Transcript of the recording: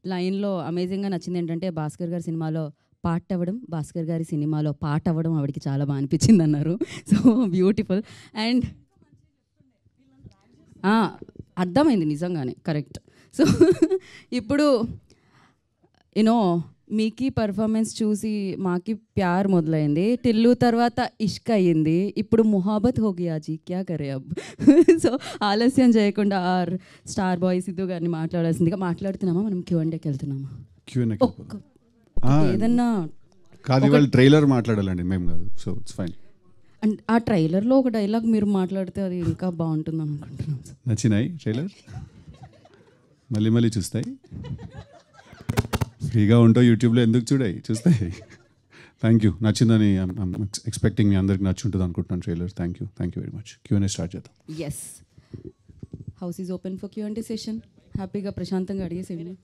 లైన్లో అమేజింగ్గా నచ్చింది ఏంటంటే భాస్కర్ గారి సినిమాలో పాట అవ్వడం, భాస్కర్ గారి సినిమాలో పాట అవ్వడం ఆవిడకి చాలా బాగా అనిపించింది అన్నారు. So beautiful. అండ్ అర్థమైంది నిజంగానే, కరెక్ట్. సో ఇప్పుడు యూనో మీకి పర్ఫార్మెన్స్ చూసి మాకి ప్యార్ మొదలైంది, టిల్లు తర్వాత ఇష్క్ అయ్యింది, ఇప్పుడు మొహాబత్ హో గయా జీ, క్యా కరే అబ్. సో ఆలస్యం చేయకుండా ఆర్ స్టార్ బాయ్ సిద్ధు గారిని మాట్లాడాల్సిందిగా. మాట్లాడుతున్నామా మనం? Q&Aకి వెళ్తున్నామా? ఏదన్నా కాదు, ఇవాళ ట్రైలర్ మాట్లాడాలండి, మేము కాదు. So it's fine. అండ్ ఆ ట్రైలర్లో ఒక డైలాగ్ మీరు మాట్లాడితే అది ఇంకా బాగుంటుంది అనుకుంటున్నాను. నచ్చినాయి ట్రైలర్? మళ్ళీ మళ్ళీ చూస్తాయి? ఫ్రీగా ఉంటావు యూట్యూబ్లో, ఎందుకు చూస్తాయి. Thank you. నచ్చిందని ఎక్స్పెక్టింగ్ మీ అందరికి నచ్చి ఉంటుంది అనుకుంటున్నాను trailer. Thank you very much. Q&A start చేద్దాం. Yes, house is open for Q&A session. హ్యాపీగా ప్రశాంతంగా అడిగేసేయండి.